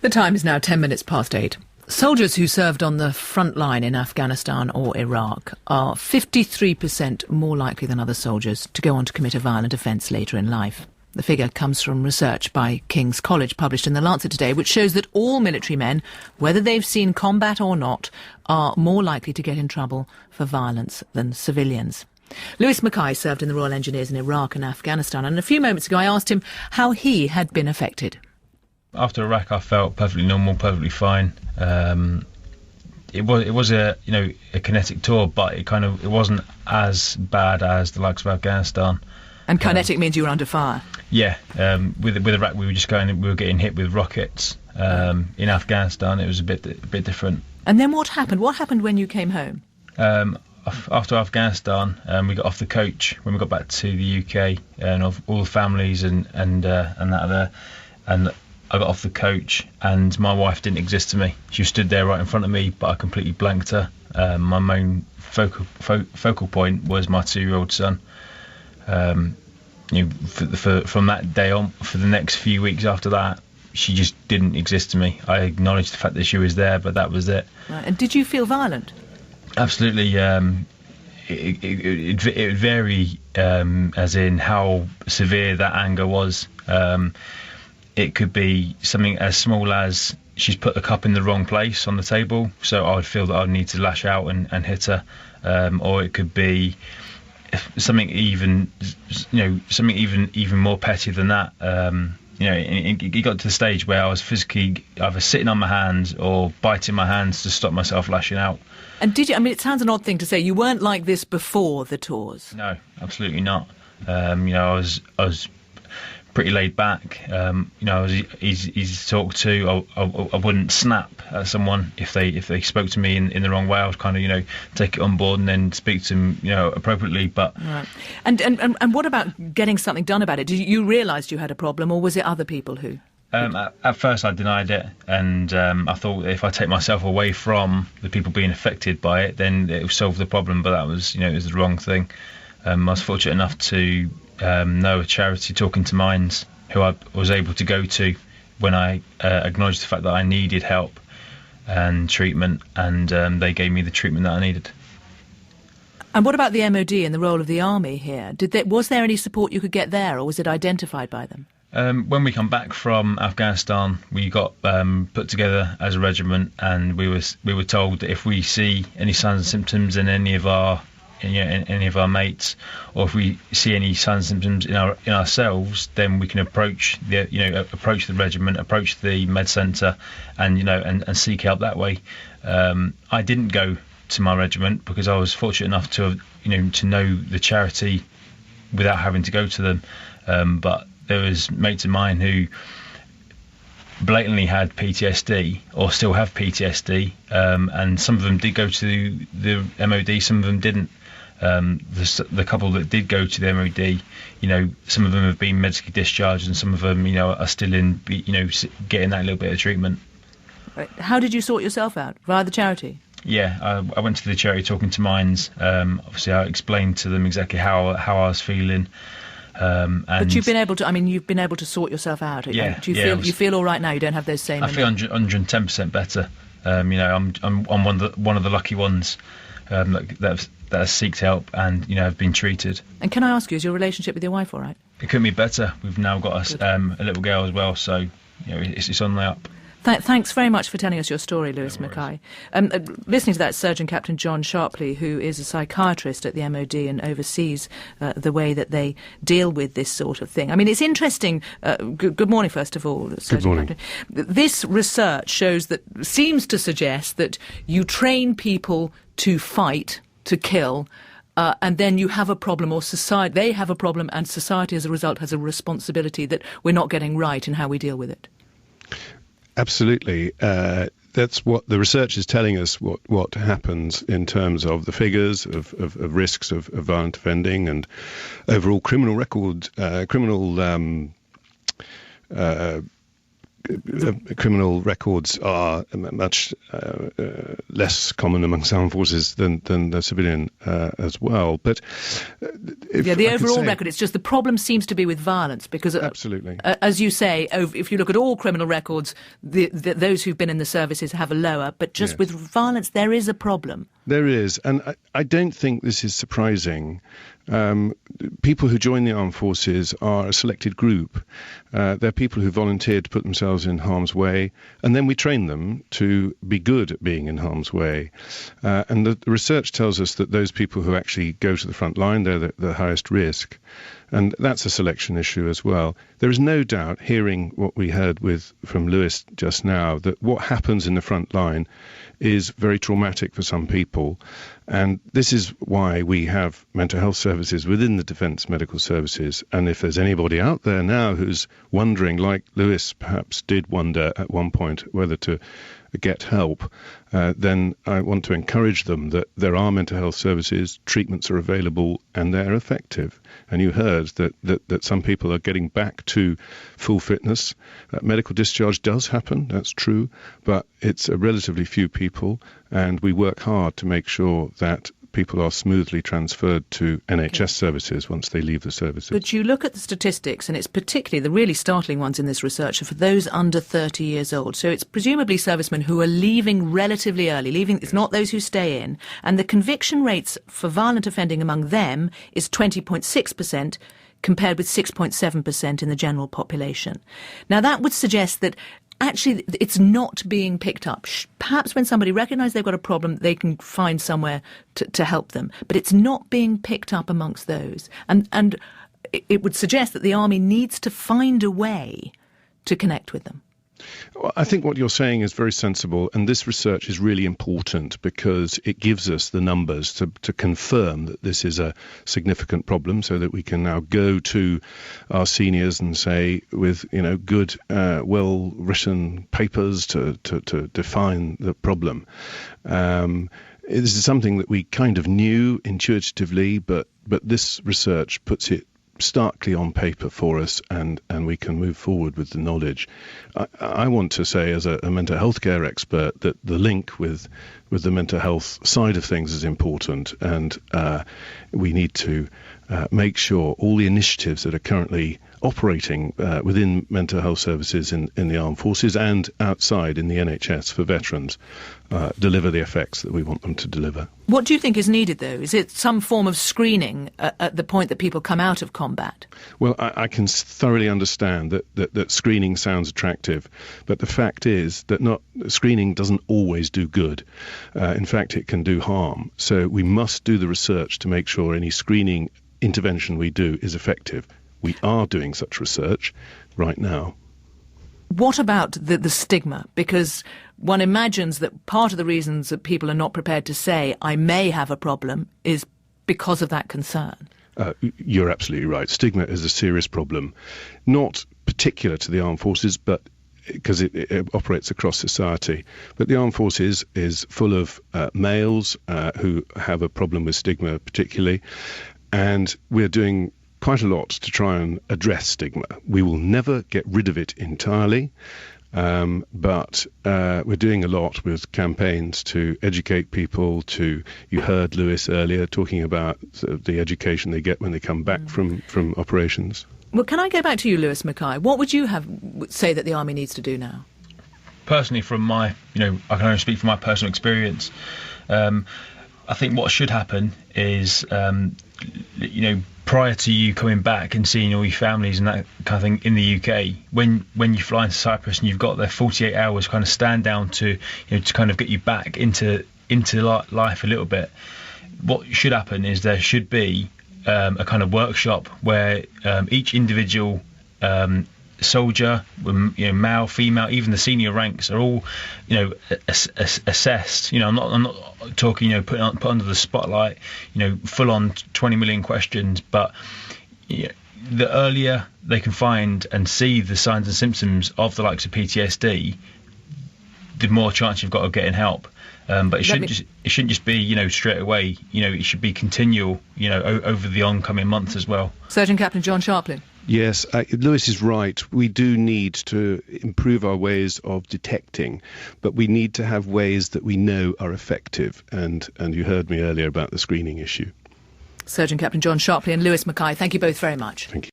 The time is now 10 minutes past 8. Soldiers who served on the front line in Afghanistan or Iraq are 53% more likely than other soldiers to go on to commit a violent offence later in life. The figure comes from research by King's College published in The Lancet today, which shows that all military men, whether they've seen combat or not, are more likely to get in trouble for violence than civilians. McKay served in the Royal Engineers in Iraq and Afghanistan, and a few moments ago I asked him how he had been affected. After Iraq, I felt perfectly normal, perfectly fine. It was a kinetic tour, but it wasn't as bad as the likes of Afghanistan. And kinetic means you were under fire. Yeah, with Iraq we were getting hit with rockets. In Afghanistan, it was a bit different. And then what happened? What happened when you came home? After Afghanistan, we got off the coach when we got back to the UK, and of all the families and that there, and I got off the coach, and my wife didn't exist to me. She stood there right in front of me, but I completely blanked her. My main focal point was my 2-year-old son. From that day on, for the next few weeks after that, she just didn't exist to me. I acknowledged the fact that she was there, but that was it. Right. And did you feel violent? Absolutely. It would vary, as in how severe that anger was. It could be something as small as she's put the cup in the wrong place on the table, so I would feel that I would need to lash out and hit her, or it could be something even more petty than that. It got to the stage where I was physically either sitting on my hands or biting my hands to stop myself lashing out. And did you? I mean, it sounds an odd thing to say. You weren't like this before the tours. No, absolutely not. I was pretty laid back. I was easy to talk to. I wouldn't snap at someone if they spoke to me in the wrong way. I would kind of take it on board and then speak to them appropriately. But right. And what about getting something done about it? Did you realised you had a problem, or was it other people who? At first I denied it, and I thought if I take myself away from the people being affected by it, then it would solve the problem. But that was it was the wrong thing. I was fortunate enough to know a charity, Talking2Minds, who I was able to go to when I acknowledged the fact that I needed help and treatment, and they gave me the treatment that I needed. And what about the MOD and the role of the army here? Was there any support you could get there, or was it identified by them? When we come back from Afghanistan, we got put together as a regiment, and we were told that if we see any signs and symptoms in any of our mates, or if we see any signs and symptoms in ourselves, then we can approach the regiment, approach the med centre, and seek help that way. I didn't go to my regiment because I was fortunate enough to know the charity without having to go to them. But there was mates of mine who blatantly had PTSD or still have PTSD, and some of them did go to the MOD, some of them didn't. The couple that did go to the MOD, some of them have been medically discharged, and some of them, are still in, getting that little bit of treatment. Right. How did you sort yourself out? Via the charity? Yeah, I went to the Charity Talking2Minds. Obviously, I explained to them exactly how I was feeling. But you've been able to sort yourself out. Yeah. Do you feel all right now? You don't have those same. I feel 110% better. I'm one of the lucky ones that have sought help and have been treated. And can I ask you, is your relationship with your wife all right? It couldn't be better. We've now got a little girl as well, so it's on the up. Thanks very much for telling us your story, McKay. Listening to that, Surgeon Captain John Sharpley, who is a psychiatrist at the MOD and oversees the way that they deal with this sort of thing. I mean, it's interesting. Good morning, first of all, Surgeon Captain. This research seems to suggest that you train people to fight, to kill, and then you have a problem, or they have a problem, and society as a result has a responsibility that we're not getting right in how we deal with it. Absolutely. That's what the research is telling us, what happens in terms of the figures of risks of violent offending and overall criminal record, criminal records are much less common amongst armed forces than the civilian as well. But the overall record, it's just the problem seems to be with violence, because absolutely, as you say, if you look at all criminal records, those who've been in the services have a lower, but just with violence there is a problem. There is, and I don't think this is surprising. People who join the armed forces are a selected group. They're people who volunteered to put themselves in harm's way, and then we train them to be good at being in harm's way. And the research tells us that those people who actually go to the front line, they're the highest risk. And that's a selection issue as well. There is no doubt, hearing what we heard from Lewis just now, that what happens in the front line is very traumatic for some people. And this is why we have mental health services within the Defence Medical Services. And if there's anybody out there now who's wondering, like Lewis perhaps did wonder at one point, whether to get help, then I want to encourage them that there are mental health services, treatments are available, and they're effective. And you heard that some people are getting back to full fitness. Medical discharge does happen, that's true, but it's a relatively few people, and we work hard to make sure that people are smoothly transferred to NHS services once they leave the services. But you look at the statistics, and it's particularly the really startling ones in this research are for those under 30 years old. So it's presumably servicemen who are leaving relatively early. It's not those who stay in. And the conviction rates for violent offending among them is 20.6%, compared with 6.7% in the general population. Now, that would suggest that actually it's not being picked up. Perhaps when somebody recognises they've got a problem, they can find somewhere to help them. But it's not being picked up amongst those. And it would suggest that the army needs to find a way to connect with them. Well, I think what you're saying is very sensible, and this research is really important because it gives us the numbers to confirm that this is a significant problem, so that we can now go to our seniors and say, with good, well-written papers to define the problem. This is something that we kind of knew intuitively, but this research puts it starkly on paper for us, and we can move forward with the knowledge. I want to say, as a mental health care expert, that the link with the mental health side of things is important, and we need to make sure all the initiatives that are currently operating within mental health services in the armed forces and outside in the NHS for veterans deliver the effects that we want them to deliver. What do you think is needed, though? Is it some form of screening at the point that people come out of combat? Well, I can thoroughly understand that screening sounds attractive, but the fact is that screening doesn't always do good. In fact, it can do harm. So we must do the research to make sure any screening intervention we do is effective. We are doing such research right now. What about the stigma? Because one imagines that part of the reasons that people are not prepared to say, I may have a problem, is because of that concern. You're absolutely right. Stigma is a serious problem, not particular to the armed forces, but because it operates across society. But the armed forces is full of males who have a problem with stigma particularly, and we're doing quite a lot to try and address stigma. We will never get rid of it entirely, but we're doing a lot with campaigns to educate people. You heard Lewis earlier talking about the education they get when they come back from operations. Well, can I go back to you, Lewis McKay? What would you say that the army needs to do now? Personally, from my, I can only speak from my personal experience. I think what should happen is, prior to you coming back and seeing all your families and that kind of thing in the UK, when you fly into Cyprus and you've got their 48 hours kind of stand down to kind of get you back into life a little bit, what should happen is there should be a kind of workshop where each individual soldier, male, female, even the senior ranks are all, assessed. I'm not talking, put under the spotlight, full on 20 million questions, but the earlier they can find and see the signs and symptoms of the likes of PTSD, the more chance you've got of getting help. But it shouldn't just be, straight away. It should be continual, over the oncoming months as well. Surgeon Captain John Sharpley. Yes, Lewis is right. We do need to improve our ways of detecting, but we need to have ways that we know are effective. And you heard me earlier about the screening issue. Surgeon Captain John Sharpley and Lewis McKay, thank you both very much. Thank you.